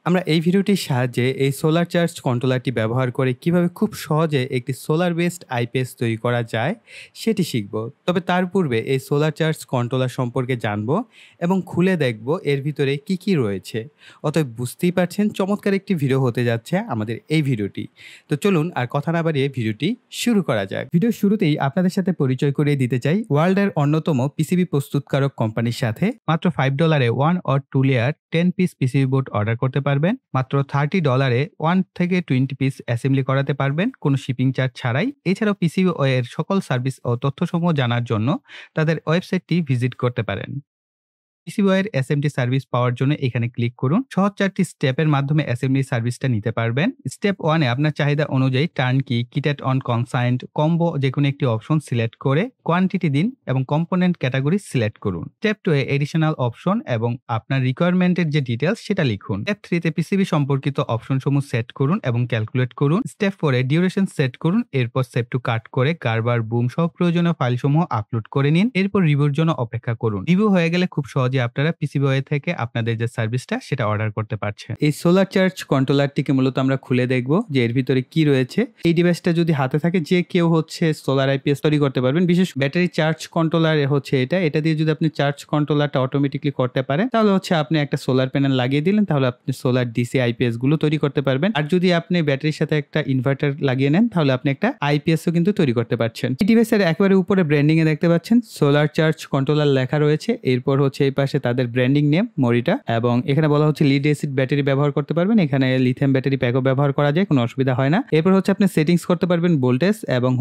আমরা এই ভিডিওটির সাহায্যে এই সোলার চার্জ কন্ট্রোলারটি ব্যবহার করে কিভাবে খুব সহজে একটি সোলার বেসড আইপিএস তৈরি করা যায় সেটি শিখব। তবে তার পূর্বে এই সোলার চার্জ কন্ট্রোলার সম্পর্কে জানব এবং খুলে দেখব এর ভিতরে কি কি রয়েছে। অতএব বুঝতেই পারছেন চমৎকার একটি ভিডিও হতে যাচ্ছে আমাদের এই ভিডিওটি। তো চলুন আর কথা না বাড়িয়ে ভিডিওটি শুরু করা যাক। ভিডিওর শুরুতেই আপনাদের সাথে পরিচয় করিয়ে দিতে চাই ওয়ার্ল্ডের অন্যতম পিসিবি প্রস্তুতকারক কোম্পানির সাথে মাত্র $5 1 or 2 layer 10 piece PCB board order করতে পারবেন। মাত্র $30 1 থেকে 20 পিস অ্যাসেম্বলি করাতে পারবেন কোনো শিপিং চার্জ ছাড়াই। এছাড়াও পিসিবি এর সকল সার্ভিস ও তথ্যসমূহ জানার জন্য তাদের ওয়েবসাইটটি ভিজিট করতে পারেন। পিসিবিওয়ের এসএমডি সার্ভিস পাওয়ার জন্য এখানে ক্লিক করুন। সহজ 4টি স্টেপের মাধ্যমে অ্যাসেম্বলি সার্ভিসটা নিতে পারবেন। স্টেপ 1 এ আপনার চাহিদা অনুযায়ী টার্নকি, কিট অন কনসাইন্ড, কম্বো যেকোনো একটি অপশন সিলেক্ট করে কোয়ান্টিটি দিন এবং কম্পোনেন্ট ক্যাটাগরি সিলেক্ট করুন। স্টেপ 2 এ এডিশনাল অপশন এবং আপনার রিকোয়ারমেন্টের যে ডিটেইলস সেটা লিখুন। স্টেপ 3 তে পিসিবি সম্পর্কিত অপশনসমূহ সেট করুন এবং ক্যালকুলেট করুন। স্টেপ 4 এ ডিউরেশন সেট করুন। এরপর সেভ টু কাট করে গার্বার, বুম সহ প্রয়োজনীয় ফাইলসমূহ আপলোড করে নিন। এরপর রিভিউর জন্য অপেক্ষা করুন। রিভিউ হয়ে গেলে খুব সহজে আপনারা পিসিবিওয়ে থেকে আপনাদের যে সার্ভিসটা সেটা অর্ডার করতে পারছেন। এই সোলার চার্জ কন্ট্রোলারটিকে মূলত আমরা খুলে দেখব যে এর ভিতরে কি রয়েছে। এই ডিভাইসটা যদি হাতে থাকে যে কেউ সোলার আইপিএস তৈরি করতে পারবেন। বিশেষ ব্যাটারি চার্জ কন্ট্রোলার এটা দিয়ে যদি আপনি চার্জ কন্ট্রোলারটা অটোমেটিকলি করতে পারেন তাহলে আপনি একটা সোলার প্যানেল লাগিয়ে দিলেন, তাহলে আপনি সোলার ডিসি আইপিএস গুলো তৈরি করতে পারবেন। আর যদি আপনি ব্যাটারির সাথে একটা ইনভার্টার লাগিয়ে নেন তাহলে আপনি একটা আইপিএসও কিন্তু তৈরি করতে পারছেন। এই ডিভাইসের একেবারে উপরে ব্র্যান্ডিং এ দেখতে পাচ্ছেন সোলার চার্জ কন্ট্রোলার লেখা রয়েছে। এরপর এই পাশে তাদের ব্র্যান্ডিং নেম মরিটা, এবং এখানে বলা হচ্ছে লিড অ্যাসিড ব্যাটারি ব্যবহার করতে পারবেন। এখানে লিথিয়াম ব্যাটারি প্যাকও ব্যবহার করা যায়, কোনো অসুবিধা হয় না। এরপর আপনি সেটিংস করতে পারবেন ভোল্টেজ, এবং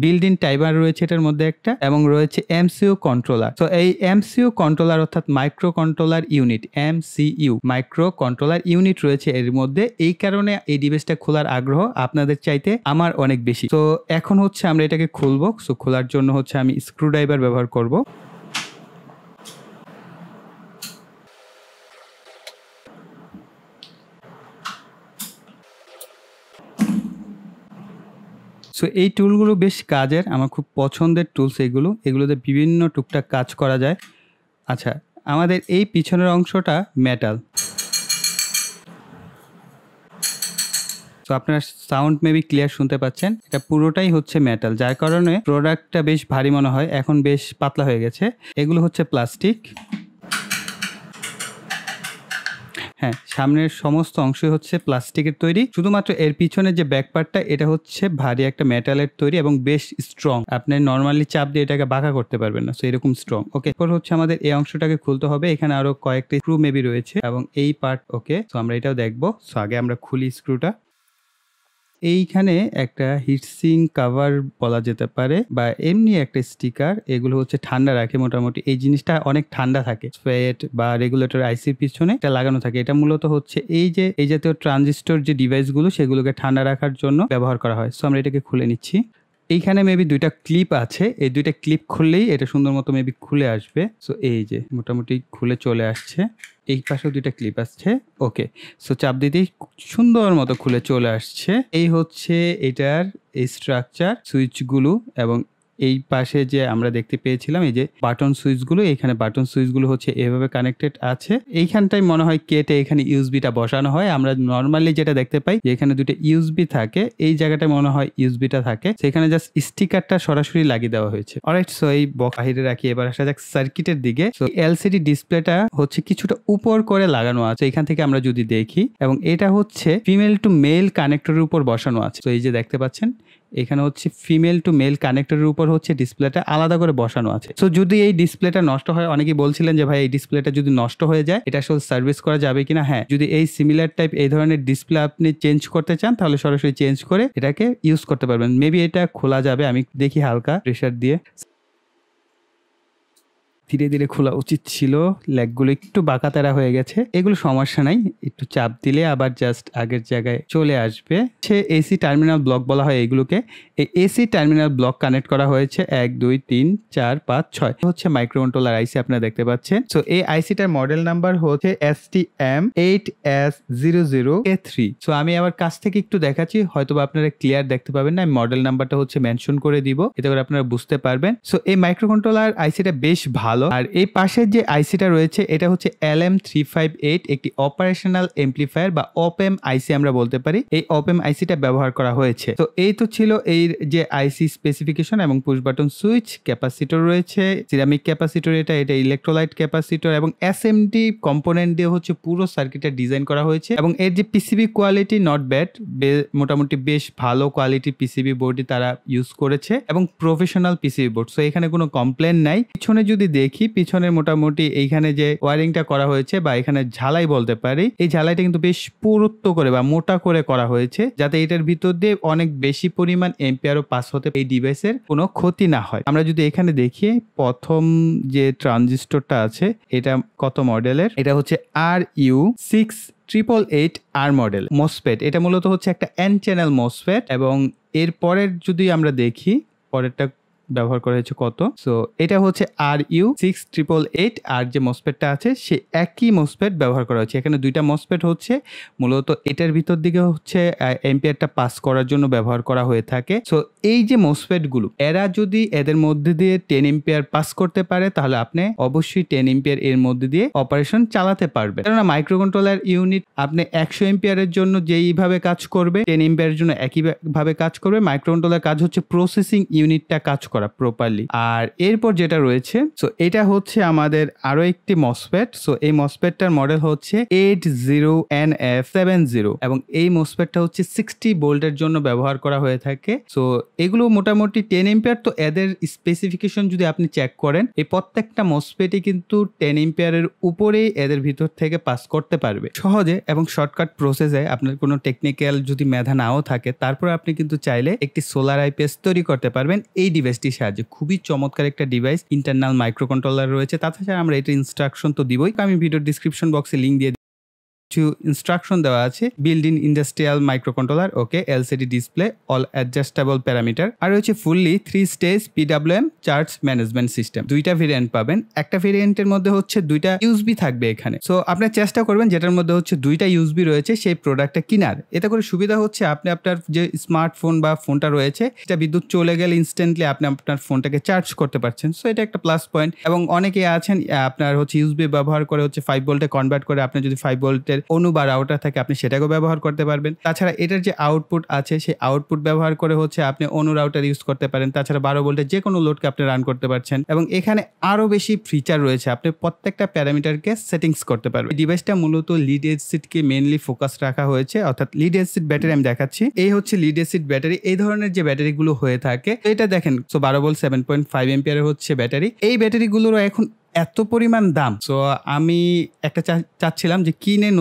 বিল্ড ইন টাইমার রয়েছে এটার মধ্যে একটা, এবং রয়েছে এমসিইউ কন্ট্রোলার। তো এই এমসিইউ কন্ট্রোলার অর্থাৎ micro controller unit, MCU micro controller unit রয়েছে এর মধ্যে। এই কারণে এই ডিভাইসটা খোলার আগ্রহ আপনাদের চাইতে আমার অনেক বেশি। তো এখন আমরা এটাকে খুলবো। সো খোলার জন্য আমি স্ক্রুড্রাইভার ব্যবহার করব। সো এই টুলগুলো বেশ কাজের, আমার খুব পছন্দের টুলস এগুলোতে বিভিন্ন টুকটাক কাজ করা যায়। আচ্ছা, আমাদের এই পিছনের অংশটা মেটাল। তো আপনারা সাউন্ড মেবি ক্লিয়ার শুনতে পাচ্ছেন, এটা পুরোটাই মেটাল, যার কারণে প্রোডাক্টটা বেশ ভারী মনে হয়। এখন বেশ পাতলা হয়ে গেছে। এগুলো প্লাস্টিক। হ্যাঁ, সামনের সমস্ত অংশই প্লাস্টিকের তৈরি। শুধুমাত্র এর পিছনে যে ব্যাক পার্টটা এটা ভারী একটা মেটালের তৈরি এবং বেশ স্ট্রং। আপনি নর্মালি চাপ দিয়ে এটাকে বাঁকা করতে পারবেন না, সো এরকম স্ট্রং। ওকে, এরপর আমাদের এই অংশটাকে খুলতে হবে। এখানে আরো কয়েকটি স্ক্রু মেবি রয়েছে এবং এই পার্ট। ওকে, সো আমরা এটাও দেখবো। সো আগে আমরা খুলি স্ক্রুটা। এইখানে একটা হিটসিং কাভার বলা যেতে পারে, বা এমনি একটা স্টিকার। এগুলো ঠান্ডা রাখে মোটামুটি। এই জিনিসটা অনেক ঠান্ডা থাকে। ফেট বা রেগুলেটর আইসির পিছনে এটা লাগানো থাকে। এটা মূলত এই জাতীয় ট্রানজিস্টর যে ডিভাইসগুলো সেগুলোকে ঠান্ডা রাখার জন্য ব্যবহার করা হয়। সো আমরা এটাকে খুলে নিচ্ছি। এইখানে মেবি দুইটা ক্লিপ আছে। এই দুইটা ক্লিপ খুললেই এটা সুন্দর মতো মেবি খুলে আসবে। সো এই যে মোটামুটি খুলে চলে আসছে। এই পাশেও দুইটা ক্লিপ আসছে। ওকে, সো চাপ দিতেই সুন্দর মতো খুলে চলে আসছে। এই এটার এই স্ট্রাকচার, সুইচগুলো, এবং এই পাশে যে আমরা দেখতে পেয়েছিলাম এই যে বাটন সুইচগুলো, এখানে বাটন সুইচগুলো এভাবে কানেক্টেড আছে। এইখানটাই মনে হয় কেটে এখানে ইউএসবিটা বসানো হয়। আমরা নর্মালি যেটা দেখতে পাই যে এখানে দুটো ইউএসবি থাকে, এই জায়গাটায় মনে হয় ইউএসবিটা থাকে। সেখানে জাস্ট স্টিকারটা সরাসরি লাগিয়ে দেওয়া হয়েছে। অলরাইট, সো এই বক্স বাহিরে রাখি। এবার আসা যাক সার্কিটের দিকে। সো এলসিডি ডিসপ্লেটা কিছুটা উপর করে লাগানো আছে এখান থেকে আমরা যদি দেখি, এবং এটা ফিমেল টু মেল কানেক্টরের উপর বসানো আছে। তো এই যে দেখতে পাচ্ছেন এখানে ফিমেল টু মেল কানেক্টরের উপর ডিসপ্লেটা আলাদা করে বসানো আছে। সো যদি এই ডিসপ্লেটা নষ্ট হয়, অনেকেই বলছিলেন যে ভাই এই ডিসপ্লেটা যদি নষ্ট হয়ে যায় এটা আসলে সার্ভিস করা যাবে কিনা। হ্যাঁ, যদি এই সিমিলার টাইপ এই ধরনের ডিসপ্লে আপনি চেঞ্জ করতে চান তাহলে সরাসরি চেঞ্জ করে এটাকে ইউজ করতে পারবেন। মেবি এটা খোলা যাবে, আমি দেখি হালকা প্রেসার দিয়ে। ধীরে ধীরে খোলা উচিত ছিল। ল্যাগগুলো একটু বাঁকাতারা হয়ে গেছে, এগুলো সমস্যা নাই, একটু চাপ দিলে আবার জাস্ট আগের জায়গায় চলে আসবে। এসি টার্মিনাল ব্লক বলা হয় এগুলোকে। এই এসি টার্মিনাল ব্লক কানেক্ট করা হয়েছে 1 2 3 4 5 6 মাইক্রো কন্ট্রোলার আইসি আপনারা দেখতে পাচ্ছেন। সো এই আইসিটার মডেল নাম্বার STM8S00A3। সো আমি আবার কাছ থেকে একটু দেখাচ্ছি, হয়তো আপনারা ক্লিয়ার দেখতে পাবেন না। আমি মডেল নাম্বারটা মেনশন করে দিব, এতে করে আপনারা বুঝতে পারবেন। সো এই মাইক্রো কন্ট্রোলার আইসিটা বেশ ভালো ভালো। আর এই পাশের যে আইসিটা রয়েছে এটা হচ্ছে LM358, একটি অপারেশনাল এমপ্লিফায়ার বা অপএম আইসি আমরা বলতে পারি। এই অপএম আইসিটা ব্যবহার করা হয়েছে। তো এই তো ছিল এর যে আইসি স্পেসিফিকেশন এবং পুশ বাটন সুইচ। ক্যাপাসিটর রয়েছে, সিরামিক ক্যাপাসিটর, এটা ইলেকট্রোলাইট ক্যাপাসিটর এবং এসএমডি কম্পোনেন্ট দিয়ে হচ্ছে পুরো সার্কিটটা ডিজাইন করা হয়েছে। এবং এর যে পিসিবি কোয়ালিটি নট ব্যাড, মোটামুটি বেশ ভালো কোয়ালিটির পিসিবি বোর্ডই তারা ইউজ করেছে এবং প্রফেশনাল পিসিবি বোর্ড। সো এখানে কোনো কমপ্লেন নাই। পিছনে যদি দেখি, পিছনে মোটামুটি এইখানে যে ওয়ারিংটা করা হয়েছে বা এখানে ঝালাই বলতে পারি, এই ঝালাইটা কিন্তু বেশ পুরুত্ব করে বা মোটা করে করা হয়েছে, যাতে এটার ভিতর দিয়ে অনেক বেশি পরিমাণ এম্পিয়ারও পাস হতে এই ডিভাইসের কোনো ক্ষতি না হয়। আমরা যদি এখানে দেখি, প্রথম যে ট্রানজিস্টরটা আছে এটা কত মডেলের, এটা হচ্ছে RU6888R মডেল মসফেট। এটা মূলত হচ্ছে একটা এন চ্যানেল মসফেট। এবং এর পরের যদি আমরা দেখি, পরেরটা ব্যবহার করা হয়েছে কত, সো এটা হচ্ছে RU6888 আর যে মসফেটটা আছে সে একই মসফেট ব্যবহার করা হচ্ছে। এখানে দুইটা মসফেট হচ্ছে মূলত এটার ভিতর দিকে হচ্ছে এম্পিয়ারটা পাস করার জন্য ব্যবহার করা হয়ে থাকে। সো এই যে মসফেট গুলো, এরা যদি এদের মধ্যে দিয়ে 10 এম্পিয়ার পাস করতে পারে তাহলে আপনি অবশ্যই 10 এম্পিয়ার এর মধ্যে দিয়ে অপারেশন চালাতে পারবেন। কেননা মাইক্রোকন্ট্রোলার ইউনিট আপনি 100 এম্পিয়ারের জন্য যেইভাবে কাজ করবে, 10 এম্পিয়ারের জন্য একইভাবে কাজ করবে। মাইক্রোকন্ট্রোলার কাজ হচ্ছে প্রসেসিং ইউনিটটা কাজ করা প্রপারলি। আর এরপর যেটা রয়েছে, সো এটা হচ্ছে আমাদের আরো একটি মসফেট। সো এই মসফেটটার মডেল হচ্ছে 80NF70 এবং এই মসফেটটা হচ্ছে 60 ভোল্টের জন্য ব্যবহার করা হয়ে থাকে। সো এগুলো মোটামুটি 10 এম্পিয়ার। তো এদের স্পেসিফিকেশন যদি আপনি চেক করেন, এই প্রত্যেকটা মসফেটই কিন্তু 10 এম্পিয়ারের উপরেই এদের ভিতর থেকে পাস করতে পারবে সহজে এবং শর্টকাট প্রসেসে। আপনার কোনো টেকনিক্যাল যদি মেধা নাও থাকে, তারপর আপনি কিন্তু চাইলে একটি সোলার আইপিএস তৈরি করতে পারবেন এই ডিভাইসটির সাহায্যে। খুবই চমৎকার একটা ডিভাইস, ইন্টারনাল মাইক্রো কন্ট্রোলার রয়েছে। তাছাড়া আমরা এটা ইনস্ট্রাকশন তো দিবই, আমি ভিডিও ডিসক্রিপশন বক্সে লিঙ্ক দিয়ে কিছু ইনস্ট্রাকশন দেওয়া আছে। Build in industrial micro controller, okay, LCD display, all adjustable parameter, আর হচ্ছে fully 3 stage PWM charge management system. দুইটা ভেরিয়েন্ট পাবেন। একটা ভেরিয়েন্টের মধ্যে হচ্ছে দুইটা ইউএসবি থাকবে এখানে। সো আপনি চেষ্টা করবেন যেটার মধ্যে হচ্ছে দুইটা ইউএসবি রয়েছে সেই প্রোডাক্টটা কিনার। এতে করে সুবিধা হচ্ছে আপনি আপনার যে স্মার্টফোন বা ফোনটা রয়েছে সেটা বিদ্যুৎ চলে গেলে ইনস্ট্যান্টলি আপনি আপনার ফোনটাকে চার্জ করতে পারছেন। সো এটা একটা প্লাস পয়েন্ট। এবং অনেকে আছেন আপনার হচ্ছে ইউএসবি ব্যবহার করে হচ্ছে 5 ভোল্টে কনভার্ট করে, আপনি যদি 5 ভোল্টের অনু বা রাউটার থাকে আপনি সেটাকেও ব্যবহার করতে পারবেন। তাছাড়া এটার যে আউটপুট আছে সেই আউটপুট ব্যবহার করে হচ্ছে আপনি অনু রাউটার ইউজ করতে পারেন। তাছাড়া 12 ভোল্টের যে কোনো লোডকে আপনি রান করতে পারছেন। এবং এখানে আরো বেশি ফিচার রয়েছে, আপনি প্রত্যেকটা প্যারামিটারকে সেটিংস করতে পারবেন। এই ডিভাইসটা মূলত লিড এসিডকে মেইনলি ফোকাস রাখা হয়েছে, অর্থাৎ লিড এসিড ব্যাটারি আমি দেখাচ্ছি। এই হচ্ছে লিড এসিড ব্যাটারি। এই ধরনের যে ব্যাটারিগুলো হয়ে থাকে, এটা দেখেন, সো 12 ভোল্ট 7.5 এম্পিয়ারের হচ্ছে ব্যাটারি। এই ব্যাটারিগুলোরও এখন এত পরিমাণ দাম। সো আমি একটা চাচ্ছিলাম যে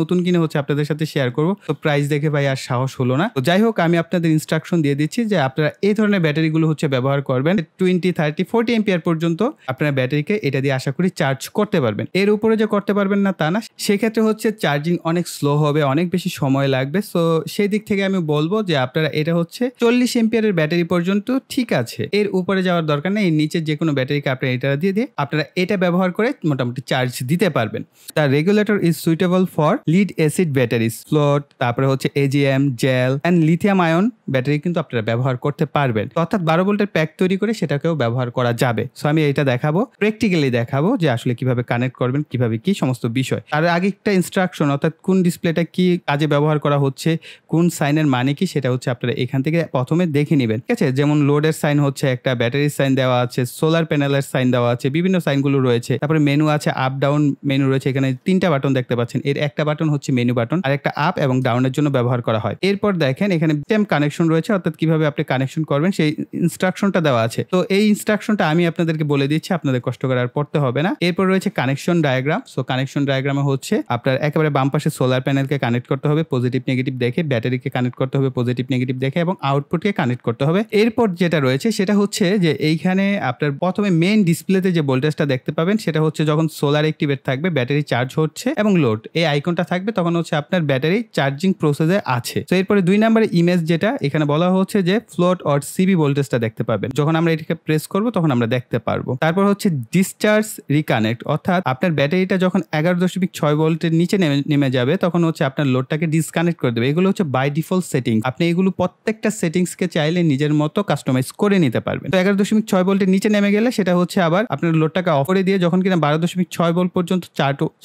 নতুন কিনে হচ্ছে আপনাদের সাথে শেয়ার করবো। তো প্রাইস দেখে ভাই আর সাহস হলো না। তো যাই হোক, আমি আপনাদের ইনস্ট্রাকশন দিয়ে দিচ্ছি যে আপনারা এই ধরনের ব্যাটারিগুলো হচ্ছে ব্যবহার করবেন। 20, 30, 40 এম্পিয়ার পর্যন্ত আপনার ব্যাটারিকে এটা দিয়ে আশা করি চার্জ করতে পারবেন। এর উপরে যে করতে পারবেন না তা না, সেক্ষেত্রে হচ্ছে চার্জিং অনেক স্লো হবে, অনেক বেশি সময় লাগবে। সো সেই দিক থেকে আমি বলবো যে আপনারা এটা হচ্ছে 40 এম্পিয়ারের ব্যাটারি পর্যন্ত ঠিক আছে, এর উপরে যাওয়ার দরকার নেই। এর নিচে যে কোনো ব্যাটারিকে আপনারা এটা দিয়ে আপনারা এটা ব্যবহার করে মোটামুটি চার্জ দিতে পারবেন। The regulator is suitable for lead acid batteries, float, তারপরে হচ্ছে AGM, gel and lithium ion battery কিন্তু আপনারা ব্যবহার করতে পারবেন। অর্থাৎ 12 ভোল্টের প্যাক তৈরি করে সেটাকেও ব্যবহার করা যাবে। সো আমি এটা দেখাবো, প্র্যাকটিক্যালি দেখাবো যে আসলে কিভাবে কানেক্ট করবেন, কিভাবে কি সমস্ত বিষয়। আর আগে একটা ইনস্ট্রাকশন, অর্থাৎ কোন ডিসপ্লেটা কি কাজে ব্যবহার করা হচ্ছে, কোন সাইনের মানে কি, সেটা হচ্ছে আপনারা এখান থেকে প্রথমে দেখে নেবেন। ঠিক আছে, যেমন লোডের সাইন হচ্ছে একটা, ব্যাটারির সাইন দেওয়া আছে, সোলার প্যানেলের সাইন দেওয়া আছে, বিভিন্ন সাইনগুলো রয়েছে। তারপরে মেনু আছে, আপ ডাউন মেনু রয়েছে। এখানে 3টা বাটন দেখতে পাচ্ছেন। এর একটা বাটন হচ্ছে মেনু বাটন, আর একটা আপ এবং ডাউনের জন্য ব্যবহার করা হয়। এরপর দেখেন এখানে সিস্টেম কানেকশন রয়েছে, অর্থাৎ কিভাবে আপনি কানেকশন করবেন সেই ইনস্ট্রাকশনটা দেওয়া আছে। তো এই ইনস্ট্রাকশনটা আমি আপনাদেরকে বলে দিচ্ছি, আপনাদের কষ্ট করে আর পড়তে হবে না। এরপর রয়েছে কানেকশন ডায়াগ্রাম। সো কানেকশন ডায়াগ্রামে হচ্ছে আপনার একেবারে বাম পাশে সোলার প্যানেলকে কানেক্ট করতে হবে পজিটিভ নেগেটিভ দেখে, ব্যাটারিকে কানেক্ট করতে হবে পজিটিভ নেগেটিভ দেখে, এবং আউটপুটকে কানেক্ট করতে হবে। এরপর যেটা রয়েছে সেটা হচ্ছে যে এইখানে আপনার প্রথমে মেইন ডিসপ্লেতে যে ভোল্টেজটা দেখতে পাবেন সেটা হচ্ছে যখন সোলার অ্যাক্টিভেট থাকবে, ব্যাটারি চার্জ হচ্ছে এবং লোড, এই আইকনটা থাকবে, তখন হচ্ছে আপনার ব্যাটারি চার্জিং প্রসেসে আছে। তো এরপরে 2 নম্বরের ইমেজ যেটা এখানে বলা হচ্ছে যে ফ্লোট অর সিবি ভোল্টেজটা দেখতে পাবেন। যখন আমরা এটাকে প্রেস করব তখন আমরা দেখতে পারবো। তারপর হচ্ছে ডিসচার্জ রিকানেক্ট, অর্থাৎ আপনার ব্যাটারিটা যখন 11.6 ভোল্টের নিচে নেমে যাবে তখন হচ্ছে আপনার লোডটাকে ডিসকানেক্ট করে দেবে। এগুলো হচ্ছে বাই ডিফল্ট সেটিংস। আপনি এগুলো প্রত্যেকটা সেটিংসকে চাইলে নিজের মতো কাস্টমাইজ করে নিতে পারবেন। তো 11.6 ভোল্টের নিচে নেমে গেলে সেটা হচ্ছে আবার আপনার লোডটাকে অফ করে দিয়ে যখন কিনা 12.6 ভোল্ট পর্যন্ত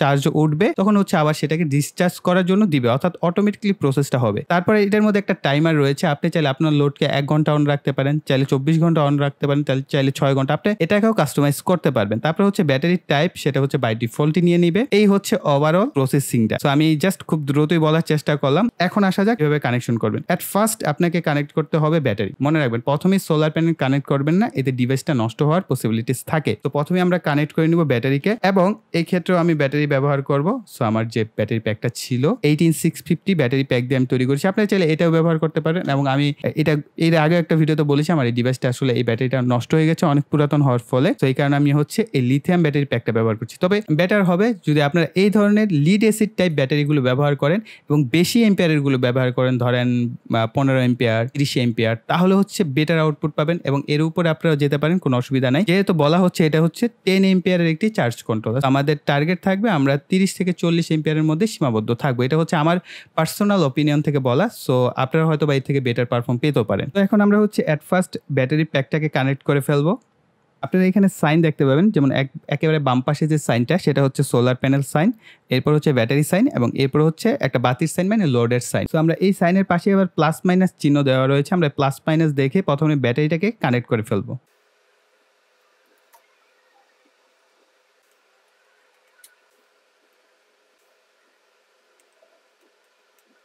চার্জ উঠবে তখন হচ্ছে আবার সেটাকে ডিসচার্জ করার জন্য দিবে, অর্থাৎ অটোমেটিক্যালি প্রসেসটা হবে। তারপরে এটার মধ্যে একটা টাইমার রয়েছে, আপনি চাইলে আপনার লোডকে 1 ঘন্টা অন রাখতে পারেন, চাইলে 24 ঘন্টা অন রাখতে পারেন, চাইলে 6 ঘন্টা, আপনি এটাকেও কাস্টমাইজ করতে পারবেন। তারপরে হচ্ছে ব্যাটারির টাইপ, সেটা হচ্ছে বাই ডিফল্টই নিয়ে নিবে। এই হচ্ছে ওভারঅল প্রসেসিংটা। সো আমি জাস্ট খুব দ্রুতই বলার চেষ্টা করলাম। এখন আসা যাক কিভাবে কানেকশন করবেন। এট ফার্স্ট আপনাকে কানেক্ট করতে হবে ব্যাটারি। মনে রাখবেন প্রথমেই সোলার প্যানেল কানেক্ট করবেন না, এতে ডিভাইসটা নষ্ট হওয়ার পসিবিলিটিস থাকে। তো প্রথমে আমরা কানেক্ট করে নিব ব্যাটারিকে, এবং এই ক্ষেত্রেও আমি ব্যাটারি ব্যবহার করব। সো আমার যে ব্যাটারি প্যাকটা ছিল 18650 ব্যাটারি প্যাক দিয়ে আমি তৈরি করেছি, আপনারা চাইলে এটাও ব্যবহার করতে পারেন। এবং আমি এটা এর আগে একটা ভিডিওতে বলেছি আমার এই ডিভাইসটা আসলে এই ব্যাটারিটা নষ্ট হয়ে গেছে অনেক পুরাতন হওয়ার ফলে। তো এই কারণে আমি হচ্ছে এই লিথিয়াম ব্যাটারি প্যাকটা ব্যবহার করছি। তবে বেটার হবে যদি আপনারা এই ধরনের লিড অ্যাসিড টাইপ ব্যাটারিগুলো ব্যবহার করেন এবং বেশি এম্পিয়ারের গুলো ব্যবহার করেন, ধরেন 15 এম্পিয়ার, 30 এম্পিয়ার, তাহলে হচ্ছে বেটার আউটপুট পাবেন এবং এর উপরে আপনারা যেতে পারেন, কোনো অসুবিধা নাই। যেহেতু বলা হচ্ছে এটা হচ্ছে 10 এম্পিয়ারের একটি চার্জ কন্ট্রোলার, আমাদের টার্গেট থাকবে আমরা 30 থেকে 40 এম্পিয়ারের মধ্যে সীমাবদ্ধ থাকবো। এটা হচ্ছে আমার পার্সোনাল অপিনিয়ন থেকে বলা। সো আপনারা হয়তো বা এর থেকে বেটার পারফর্ম পেতেও পারেন। তো এখন আমরা হচ্ছে এট ফার্স্ট ব্যাটারি প্যাকটাকে কানেক্ট করে ফেলবো। আপনারা এখানে সাইন দেখতে পাবেন, যেমন একেবারে বাম পাশে যে সাইনটা সেটা হচ্ছে সোলার প্যানেল সাইন, এরপর হচ্ছে ব্যাটারি সাইন, এবং এরপর হচ্ছে একটা বাতির সাইন মানে লোডের সাইন। তো আমরা এই সাইনের পাশে আবার প্লাস মাইনাস চিহ্ন দেওয়া রয়েছে, আমরা প্লাস মাইনাস দেখে প্রথমে ব্যাটারিটাকে কানেক্ট করে ফেলবো।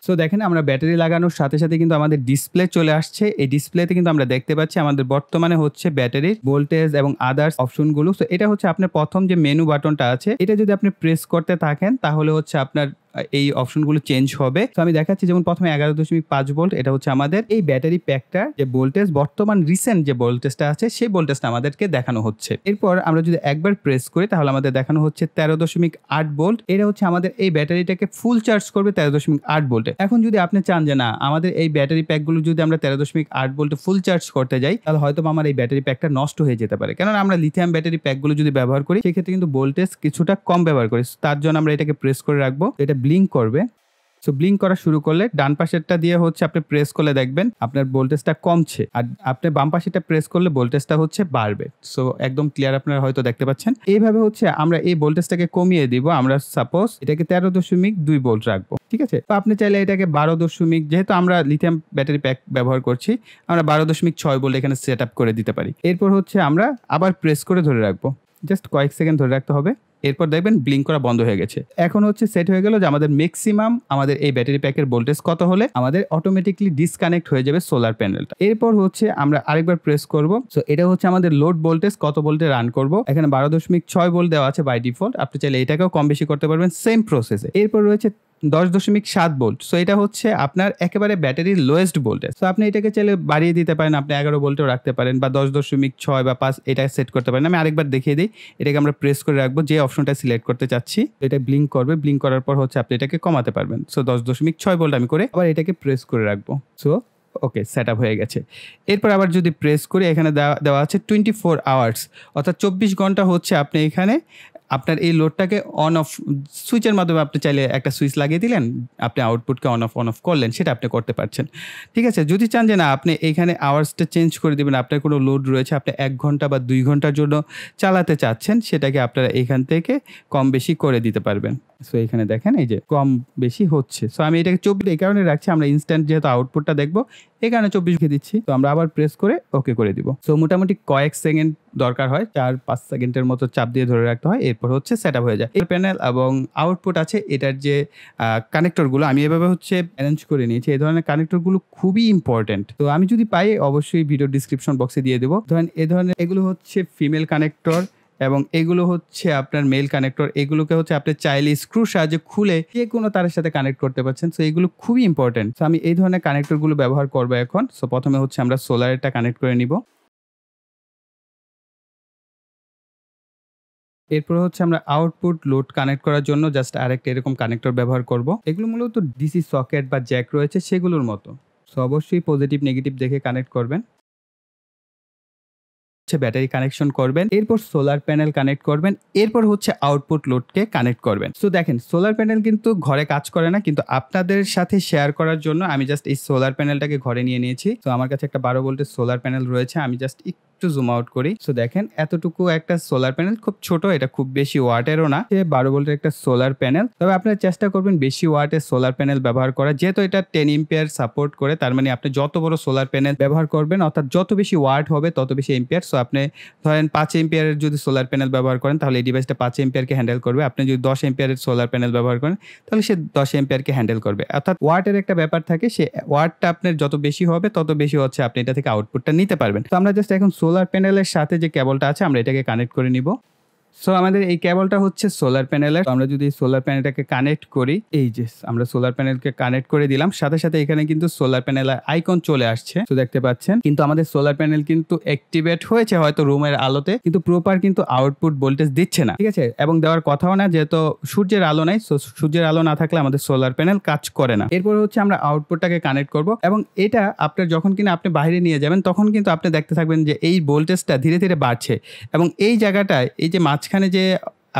সো দেখেন আমরা ব্যাটারি লাগানোর সাথে সাথে কিন্তু আমাদের ডিসপ্লে চলে আসছে। এই ডিসপ্লেতে কিন্তু আমরা দেখতে পাচ্ছি আমাদের বর্তমানে হচ্ছে ব্যাটারির ভোল্টেজ এবং আদার্স অপশনগুলো। সো এটা হচ্ছে আপনার প্রথম যে মেনু বাটনটা আছে, এটা যদি আপনি প্রেস করতে থাকেন তাহলে হচ্ছে আপনার এই অপশনগুলো চেঞ্জ হবে। তো আমি দেখাচ্ছি, যেমন প্রথমে 11.5 ভোল্ট, এটা হচ্ছে আমাদের এই ব্যাটারি প্যাকটার যে ভোল্টেজ, বর্তমান রিসেন্ট যে ভোল্টেজটা আছে সেই ভোল্টেজটা আমাদেরকে দেখানো হচ্ছে। এরপর আমরা যদি একবার প্রেস করি তাহলে আমাদের দেখানো হচ্ছে 13.8 ভোল্ট। এটা হচ্ছে আমাদের এই ব্যাটারিটাকে ফুল চার্জ করবে 13.8 ভোল্টে। এখন যদি আপনি চান যে না আমাদের এই ব্যাটারি প্যাকগুলো যদি আমরা 13.8 ভোল্টে ফুল চার্জ করতে যাই তাহলে হয়তো আমার এই ব্যাটারি প্যাকটা নষ্ট হয়ে যেতে পারে, কেননা আমরা লিথিয়াম ব্যাটারি প্যাকগুলো যদি ব্যবহার করি সেক্ষেত্রে কিন্তু ভোল্টেজ কিছুটা কম ব্যবহার করি। তার জন্য আমরা এটাকে প্রেস করে রাখবো, এটা ব্লিঙ্ক করবে। সো ব্লিঙ্ক করা শুরু করলে ডান পাশেরটা দিয়ে হচ্ছে আপনি প্রেস করলে দেখবেন আপনার ভোল্টেজটা কমছে, আর আপনি বাম পাশেরটা প্রেস করলে ভোল্টেজটা হচ্ছে বাড়বে। সো একদম ক্লিয়ার আপনারা হয়তো দেখতে পাচ্ছেন। এইভাবে হচ্ছে আমরা এই ভোল্টেজটাকে কমিয়ে দিব। আমরা সাপোজ এটাকে 13.2 ভোল্ট রাখবো, ঠিক আছে। তো আপনি চাইলে এটাকে 12 যেহেতু আমরা লিথিয়াম ব্যাটারি প্যাক ব্যবহার করছি, আমরা 12.6 ভোল্ট এখানে সেট আপ করে দিতে পারি। এরপর হচ্ছে আমরা আবার প্রেস করে ধরে রাখবো, জাস্ট কয়েক সেকেন্ড ধরে রাখতে হবে। এরপর দেখবেন ব্লিঙ্ক করা বন্ধ হয়ে গেছে। এখন হচ্ছে সেট হয়ে গেল যে আমাদের ম্যাক্সিমাম আমাদের এই ব্যাটারি প্যাকের ভোল্টেজ কত হলে আমাদের অটোমেটিকলি ডিসকানেক্ট হয়ে যাবে সোলার প্যানেলটা। এরপর হচ্ছে আমরা আরেকবার প্রেস করব। সো এটা হচ্ছে আমাদের লোড ভোল্টেজ কত ভোল্টে রান করব। এখানে 12.6 ভোল্ট দেওয়া আছে বাই ডিফল্ট, আপনি চাইলে এটাকেও কম বেশি করতে পারবেন সেম প্রসেসে। এরপর রয়েছে 10.7 ভোল্ট। সো এটা হচ্ছে আপনার একেবারে ব্যাটারির লোয়েস্ট ভোল্টেজ। সো আপনি এটাকে চাইলে বাড়িয়ে দিতে পারেন, আপনি 11 ভোল্টেও রাখতে পারেন বা 10.6 বা 5 এটা সেট করতে পারেন। আমি আরেকবার দেখিয়ে দিই, এটাকে আমরা প্রেস করে রাখবো যে অপশনটা সিলেক্ট করতে চাচ্ছি, এটা ব্লিঙ্ক করবে। ব্লিঙ্ক করার পর হচ্ছে আপনি এটাকে কমাতে পারবেন। সো 10.6 ভোল্ট আমি করে আবার এটাকে প্রেস করে রাখবো। সো ওকে, সেট আপ হয়ে গেছে। এরপর আবার যদি প্রেস করি, এখানে দেওয়া আছে 24 আওয়ার্স, অর্থাৎ 24 ঘন্টা হচ্ছে আপনি এখানে আপনার এই লোডটাকে অন অফ সুইচের মাধ্যমে আপনি চাইলে একটা সুইচ লাগিয়ে দিলেন, আপনি আউটপুটকে অন অফ করলেন, সেটা আপনি করতে পারছেন, ঠিক আছে। যদি চান যে না আপনি এইখানে আওয়ার্সটা চেঞ্জ করে দিবেন, আপনার কোনো লোড রয়েছে আপনি 1 ঘন্টা বা 2 ঘন্টার জন্য চালাতে চাচ্ছেন, সেটাকে আপনারা এইখান থেকে কম বেশি করে দিতে পারবেন। সো এখানে দেখেন এই যে কম বেশি হচ্ছে। সো আমি এটাকে 24 এই কারণে রাখছি, আমরা ইনস্ট্যান্ট যেহেতু আউটপুটটা দেখবো এই কারণে 24 লিখে দিচ্ছি। তো আমরা আবার প্রেস করে ওকে করে দিব। সো মোটামুটি কয়েক সেকেন্ড দরকার হয়, 4-5 সেকেন্ডের মতো চাপ দিয়ে ধরে রাখতে হয়, এরপর হচ্ছে সেট আপ হয়ে যায়। এই প্যানেল এবং আউটপুট আছে, এটার যে কানেক্টরগুলো আমি এভাবে হচ্ছে অ্যারেঞ্জ করে নিয়েছি। এই ধরনের কানেক্টরগুলো খুবই ইম্পর্টেন্ট। তো আমি যদি পাই অবশ্যই ভিডিও ডিসক্রিপশন বক্সে দিয়ে দেবো। ধরেন এই ধরনের এগুলো হচ্ছে ফিমেল কানেক্টর এবং এগুলো হচ্ছে আপনার মেল কানেক্টর। এগুলোকে হচ্ছে আপনি চাইলে স্ক্রুর সাহায্যে খুলে যে কোনো তারের সাথে কানেক্ট করতে পারছেন। সো এগুলো খুবই ইম্পর্টেন্ট। সো আমি এই ধরনের কানেক্টরগুলো ব্যবহার করবো এখন। সো প্রথমে হচ্ছে আমরা সোলারটা কানেক্ট করে নিব। এরপর হচ্ছে আমরা আউটপুট লোড কানেক্ট করার জন্য জাস্ট আরেকটা এরকম কানেক্টর ব্যবহার করব। এগুলো মূলত ডিসি সকেট বা জ্যাক রয়েছে সেগুলোর মতো। সো অবশ্যই পজিটিভ নেগেটিভ দেখে কানেক্ট করবেন। ব্যাটারি কানেকশন করবেন, এরপর সোলার প্যানেল কানেক্ট করবেন, এরপর হচ্ছে আউটপুট লোডকে কানেক্ট করবেন। সো দেখেন সোলার প্যানেল কিন্তু ঘরে কাজ করে না, কিন্তু আপনাদের সাথে শেয়ার করার জন্য আমি জাস্ট এই সোলার প্যানেলটাকে ঘরে নিয়ে নিয়েছি। তো আমার কাছে একটা 12 ভোল্টের সোলার প্যানেল রয়েছে, আমি জাস্ট একটু একটু জুম আউট করি। সো দেখেন এতটুকু একটা সোলার প্যানেল, খুব ছোট, এটা খুব বেশি ওয়াটেরও না। 12 ভোল্টের একটা সোলার প্যানেল। তবে আপনারা চেষ্টা করবেন বেশি ওয়াটের সোলার প্যানেল ব্যবহার করা, যেহেতু এটা 10 এম্পিয়ার সাপোর্ট করে। তার মানে আপনি যত বড় সোলার প্যানেল ব্যবহার করবেন, অর্থাৎ যত বেশি ওয়াট হবে তত বেশি এম্পিয়ার। সো আপনি ধরেন 5 এম্পিয়ারের যদি সোলার প্যানেল ব্যবহার করেন তাহলে এই ডিভাইসটা 5 এম্পিয়ারকে হ্যান্ডেল করবে। আপনি যদি 10 এম্পিয়ারের সোলার প্যানেল ব্যবহার করেন তাহলে সে 10 এম্পিয়ারকে হ্যান্ডেল করবে। অর্থাৎ ওয়াটের একটা ব্যাপার থাকে, সে ওয়াটটা আপনার যত বেশি হবে তত বেশি হচ্ছে আপনি এটা থেকে আউটপুটটা নিতে পারবেন। তো আমরা জাস্ট এখন সোলার প্যানেলের সাথে যে কেবলটা আছে আমরা এটাকে কানেক্ট করে নিব। সো আমাদের এই কেবলটা হচ্ছে সোলার প্যানেলের। আমরা যদি সোলার প্যানেলটাকে কানেক্ট করি, এই যে আমরা সোলার প্যানেলকে কানেক্ট করে দিলাম, সাথে সাথে এখানে কিন্তু সোলার প্যানেলের আইকন চলে আসছে। তো দেখতে পাচ্ছেন কিন্তু আমাদের সোলার প্যানেল কিন্তু অ্যাক্টিভেট হয়েছে হয়তো রুমের আলোতে, কিন্তু প্রপার কিন্তু আউটপুট ভোল্টেজ দিচ্ছে না, ঠিক আছে? এবং দেওয়ার কথাও না, যেহেতু সূর্যের আলো নাই। সো সূর্যের আলো না থাকলে আমাদের সোলার প্যানেল কাজ করে না। এরপর হচ্ছে আমরা আউটপুটটাকে কানেক্ট করব, এবং এটা আপনার যখন কিনা আপনি বাইরে নিয়ে যাবেন তখন কিন্তু আপনি দেখতে থাকবেন যে এই ভোল্টেজটা ধীরে ধীরে বাড়ছে, এবং এই জায়গাটায় এই যে মাঝখানে যে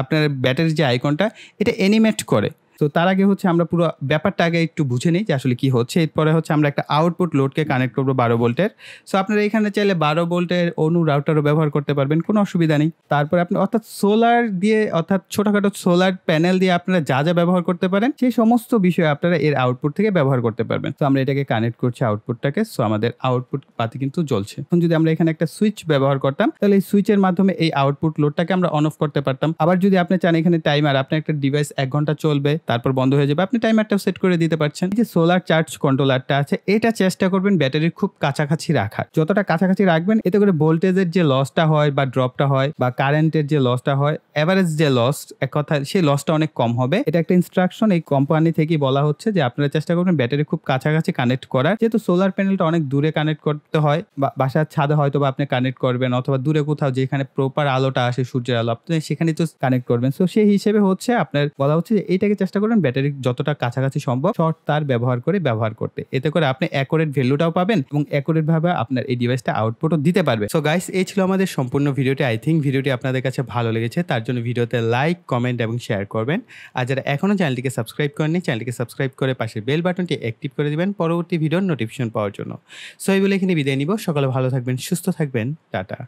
আপনার ব্যাটারির যে আইকনটা, এটা অ্যানিমেট করে। তো তার আগে হচ্ছে আমরা পুরো ব্যাপারটা আগে একটু বুঝে নিই যে আসলে কি হচ্ছে। এরপরে হচ্ছে আমরা একটা আউটপুট লোডকে কানেক্ট করবো 12 ভোল্টের। সো আপনারা এখানে চাইলে 12 ভোল্টের অনু রাউটারও ব্যবহার করতে পারবেন, কোনো অসুবিধা নেই। তারপরে আপনি অর্থাৎ সোলার দিয়ে, অর্থাৎ ছোটখাটো সোলার প্যানেল দিয়ে আপনারা যা যা ব্যবহার করতে পারেন সেই সমস্ত বিষয় আপনারা এর আউটপুট থেকে ব্যবহার করতে পারবেন। তো আমরা এটাকে কানেক্ট করছি আউটপুটটাকে। সো আমাদের আউটপুট বাতি কিন্তু জ্বলছে। এখন যদি আমরা এখানে একটা সুইচ ব্যবহার করতাম তাহলে এই সুইচের মাধ্যমে এই আউটপুট লোডটাকে আমরা অন অফ করতে পারতাম। আবার যদি আপনি চান এখানে টাইমার, আপনার একটা ডিভাইস 1 ঘন্টা চলবে তারপর বন্ধ হয়ে যাবে, আপনি টাইমারটাও সেট করে দিতে পারছেন। এই যে সোলার চার্জ কন্ট্রোলারটা আছে, এটা চেষ্টা করবেন ব্যাটারির খুব কাছাকাছি রাখার। যতটা কাছাকাছি রাখবেন এতে করে ভোল্টেজের যে লসটা হয় বা ড্রপটা হয় বা কারেন্টের যে লসটা হয়, এভারেজ যে লস, এক কথা সেই লসটা অনেক কম হবে। এটা একটা ইনস্ট্রাকশন এই কোম্পানি থেকেই বলা হচ্ছে যে আপনারা চেষ্টা করবেন ব্যাটারি খুব কাছাকাছি কানেক্ট করার। যেহেতু সোলার প্যানেলটা অনেক দূরে কানেক্ট করতে হয়, বা বাসার ছাদে হয়তো বা আপনি কানেক্ট করবেন, অথবা দূরে কোথাও যেখানে প্রপার আলোটা আসে, সূর্যের আলো, আপনি সেখানে তো কানেক্ট করবেন। সো সেই হিসেবে হচ্ছে আপনার বলা হচ্ছে যে এইটাকে চেষ্টা করবেন ব্যাটারি যতটা কাছাকাছি সম্ভব শর্ট তার ব্যবহার করতে। এতে করে আপনি অ্যাকুরেট ভ্যালুটাও পাবেন এবং অ্যাকুরেট ভাবে আপনার এই ডিভাইসটা আউটপুটও দিতে পারবে। সো গাইস, এই ছিল আমাদের সম্পূর্ণ ভিডিওটি। আই থিঙ্ক ভিডিওটি আপনাদের কাছে ভালো লেগেছে, তার জন্য ভিডিওতে লাইক, কমেন্ট এবং শেয়ার করবেন। আর যারা এখনো চ্যানেলটিকে সাবস্ক্রাইব করেননি, চ্যানেলটিকে সাবস্ক্রাইব করে পাশের বেল বাটনটি অ্যাক্টিভ করে দিবেন পরবর্তী ভিডিওর নোটিফিকেশন পাওয়ার জন্য। সো এই বলে এখানে বিদায় নিব। সকালে ভালো থাকবেন, সুস্থ থাকবেন, টাটা।